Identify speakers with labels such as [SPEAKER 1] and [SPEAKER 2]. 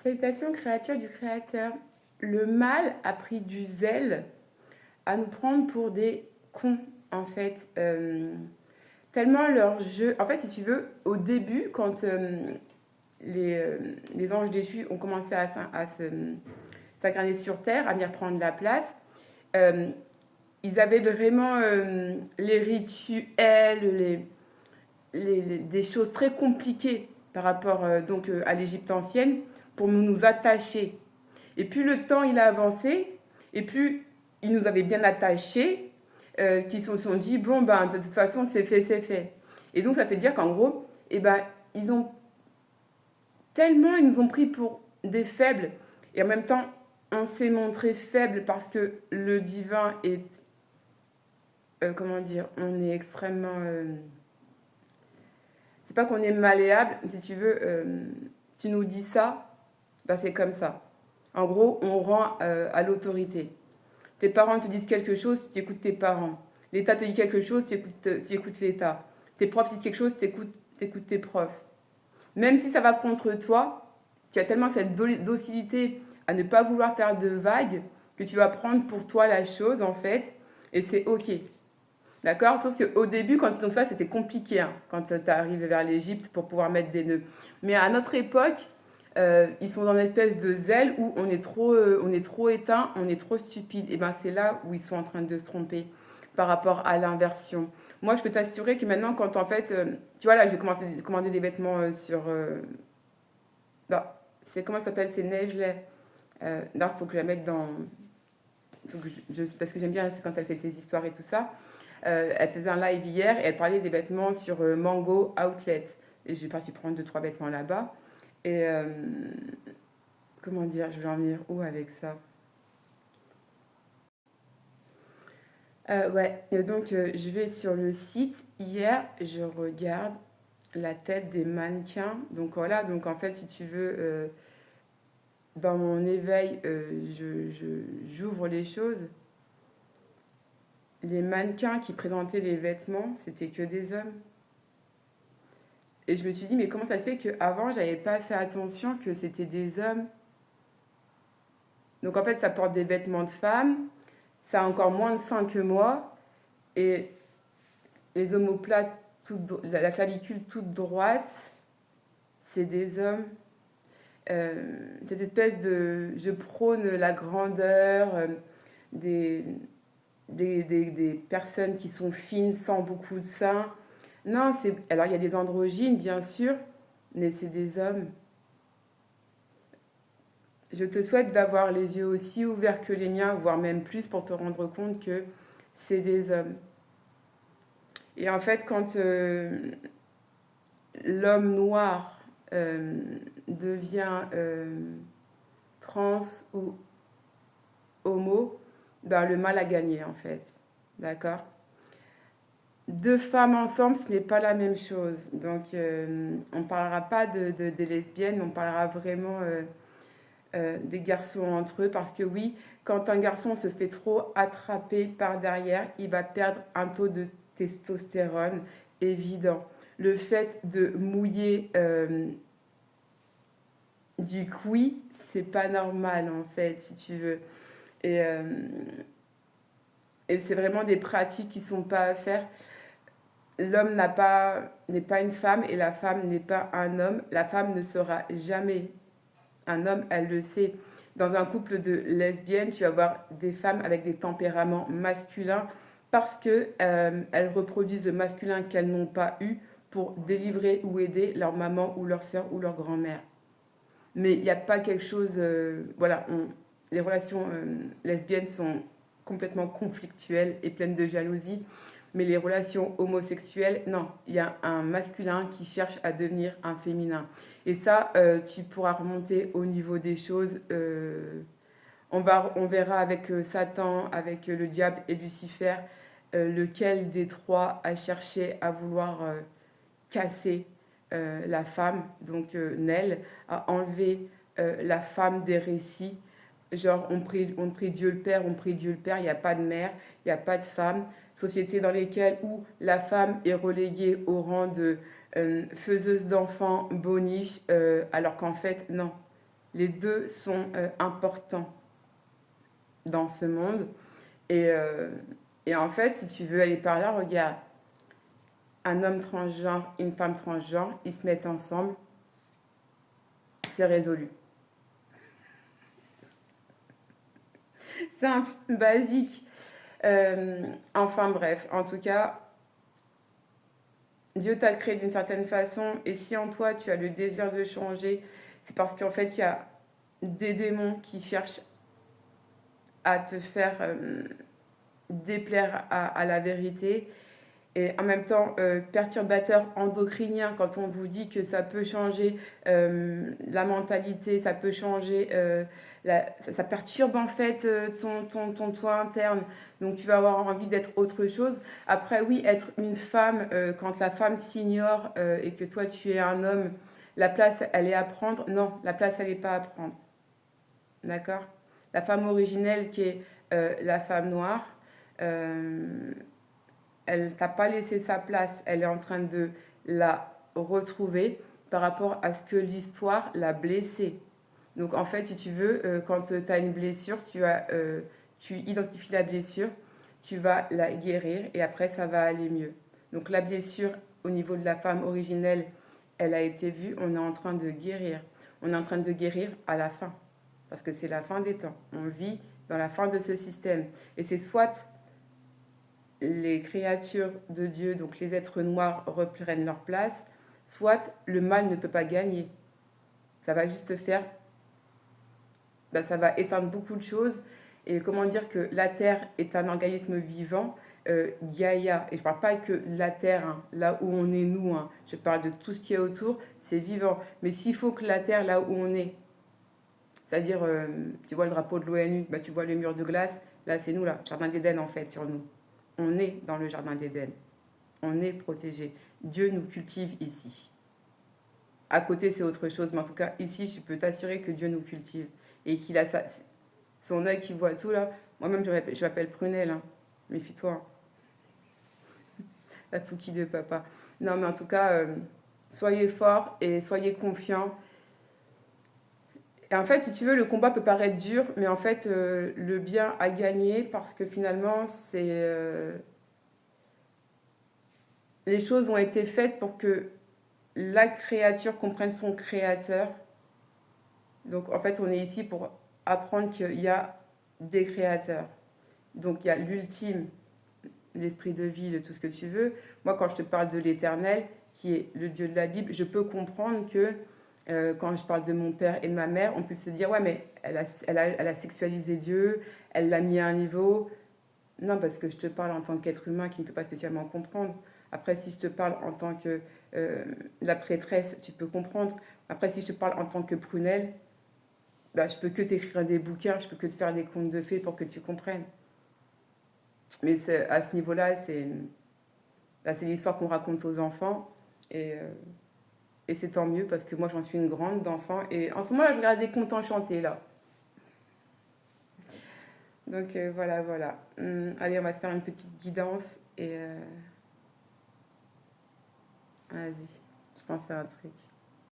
[SPEAKER 1] Salutations créatures du Créateur. Le mal a pris du zèle à nous prendre pour des cons, en fait. Tellement leur jeu... En fait, si tu veux, au début, quand les anges déchus ont commencé à s'incarner sur Terre, à venir prendre la place, euh, ils avaient vraiment les rituels, des choses très compliquées par rapport à l'Égypte ancienne pour nous attacher. Et plus le temps il a avancé, et plus ils nous avaient bien attachés, qu'ils se sont dit, bon, ben, de toute façon, c'est fait, c'est fait. Et donc, ça fait dire qu'en gros, eh ben, ils nous ont pris pour des faibles, et en même temps, on s'est montré faible parce que le divin est, comment dire, on est extrêmement... c'est pas qu'on est malléable, si tu veux, tu nous dis ça, bah c'est comme ça. En gros, on rend à l'autorité. Tes parents te disent quelque chose, tu écoutes tes parents. L'État te dit quelque chose, tu écoutes l'État. Tes profs disent quelque chose, tu écoutes tes profs. Même si ça va contre toi, tu as tellement cette docilité à ne pas vouloir faire de vagues que tu vas prendre pour toi la chose, en fait, et c'est OK. D'accord? Sauf qu'au début, donc ça, c'était compliqué, hein, quand tu es arrivé vers l'Égypte pour pouvoir mettre des nœuds. Mais à notre époque, ils sont dans une espèce de zèle où on est trop éteint, on est trop stupide. Et bien, c'est là où ils sont en train de se tromper par rapport à l'inversion. Moi, je peux t'assurer que maintenant, quand en fait, tu vois, là, j'ai commencé à commander des vêtements sur. Non, c'est comment ça s'appelle? C'est Neige-Lait. Là, il faut que je la mette dans. Faut que parce que j'aime bien, c'est quand elle fait ses histoires et tout ça. Elle faisait un live hier et elle parlait des vêtements sur Mango Outlet. Et j'ai parti prendre 2-3 vêtements là-bas. Et comment dire, je vais en venir où avec ça? Ouais, et donc je vais sur le site. Hier, je regarde la tête des mannequins. Donc voilà, donc en fait, si tu veux, dans mon éveil, j'ouvre les choses. Les mannequins qui présentaient les vêtements, c'était que des hommes. Et je me suis dit, mais comment ça se fait qu'avant, j'avais pas fait attention que c'était des hommes? Donc en fait, ça porte des vêtements de femmes, ça a encore moins de seins que moi, et les omoplates, la clavicule toute droite, c'est des hommes. Cette espèce de... Je prône la grandeur des, des personnes qui sont fines sans beaucoup de seins. Non, c'est... Alors il y a des androgynes, bien sûr, mais c'est des hommes. Je te souhaite d'avoir les yeux aussi ouverts que les miens, voire même plus, pour te rendre compte que c'est des hommes. Et en fait, quand l'homme noir devient trans ou homo, ben, le mal a gagné en fait. D'accord? Deux femmes ensemble, ce n'est pas la même chose. Donc, on ne parlera pas des lesbiennes, on parlera vraiment des garçons entre eux. Parce que oui, quand un garçon se fait trop attraper par derrière, il va perdre un taux de testostérone évident. Le fait de mouiller du couille, c'est pas normal en fait, si tu veux. Et, euh, et c'est vraiment des pratiques qui sont pas à faire. L'homme n'est pas une femme et la femme n'est pas un homme. La femme ne sera jamais un homme, elle le sait. Dans un couple de lesbiennes, tu vas avoir des femmes avec des tempéraments masculins parce que elles reproduisent le masculin qu'elles n'ont pas eu pour délivrer ou aider leur maman ou leur soeur ou leur grand-mère. Mais il n'y a pas quelque chose... voilà, les relations lesbiennes sont complètement conflictuelles et pleines de jalousie. Mais les relations homosexuelles, non, il y a un masculin qui cherche à devenir un féminin. Et ça, tu pourras remonter au niveau des choses. On verra avec Satan, avec le diable et Lucifer, lequel des trois a cherché à vouloir casser la femme, donc Nell, a enlevé la femme des récits. Genre, on prie Dieu le Père, on prie Dieu le Père, il n'y a pas de mère, il n'y a pas de femme. Société dans lesquelles où la femme est reléguée au rang de faiseuse d'enfants, boniche, alors qu'en fait, non. Les deux sont importants dans ce monde. Et, euh, et en fait, si tu veux aller par là, regarde, un homme transgenre, une femme transgenre, ils se mettent ensemble, c'est résolu. Simple, basique. Enfin bref, en tout cas, Dieu t'a créé d'une certaine façon et si en toi tu as le désir de changer, c'est parce qu'en fait il y a des démons qui cherchent à te faire déplaire à la vérité et en même temps perturbateur endocrinien quand on vous dit que ça peut changer la mentalité, ça peut changer, ça perturbe en fait ton toi interne, donc tu vas avoir envie d'être autre chose. Après oui, être une femme, quand la femme s'ignore et que toi tu es un homme, la place elle est à prendre. Non, la place elle n'est pas à prendre. D'accord. La femme originelle qui est la femme noire, euh, elle t'a pas laissé sa place, elle est en train de la retrouver par rapport à ce que l'histoire l'a blessée. Donc en fait, si tu veux, quand tu as une blessure, tu identifies la blessure, tu vas la guérir et après ça va aller mieux. Donc la blessure au niveau de la femme originelle, elle a été vue, on est en train de guérir. On est en train de guérir à la fin, parce que c'est la fin des temps. On vit dans la fin de ce système. Et c'est soit les créatures de Dieu, donc les êtres noirs, reprennent leur place, soit le mal ne peut pas gagner. Ça va juste faire, ça va éteindre beaucoup de choses. Et comment dire que la Terre est un organisme vivant, Gaïa, et je ne parle pas que la Terre, hein, là où on est nous, hein, je parle de tout ce qui est autour, c'est vivant. Mais s'il faut que la Terre, là où on est, c'est-à-dire, tu vois le drapeau de l'ONU, tu vois le mur de glace, là c'est nous, là, Jardin d'Éden en fait, sur nous. On est dans le Jardin d'Éden. On est protégé. Dieu nous cultive ici. À côté, c'est autre chose, mais en tout cas, ici, je peux t'assurer que Dieu nous cultive et qu'il a son œil qui voit tout là. Moi-même, je m'appelle Prunelle, hein. Méfie-toi, hein. La Fouki de papa. Non, mais en tout cas, soyez forts et soyez confiants. Et en fait, si tu veux, le combat peut paraître dur, mais en fait, le bien a gagné parce que finalement, les choses ont été faites pour que la créature comprenne son créateur. Donc en fait, on est ici pour apprendre qu'il y a des créateurs. Donc il y a l'ultime, l'esprit de vie, de tout ce que tu veux. Moi, quand je te parle de l'éternel, qui est le Dieu de la Bible, je peux comprendre que quand je parle de mon père et de ma mère, on peut se dire, ouais, mais elle a sexualisé Dieu, elle l'a mis à un niveau. Non, parce que je te parle en tant qu'être humain qui ne peut pas spécialement comprendre. Après, si je te parle en tant que la prêtresse, tu peux comprendre. Après, si je te parle en tant que prunelle, je peux que t'écrire des bouquins, je peux que te faire des contes de fées pour que tu comprennes. Mais à ce niveau-là, c'est l'histoire qu'on raconte aux enfants. Et c'est tant mieux parce que moi, j'en suis une grande d'enfants. Et en ce moment-là, je regarde des contes enchantés, là. Donc voilà, voilà. Allez, on va se faire une petite guidance. Et vas-y, je pense à un truc.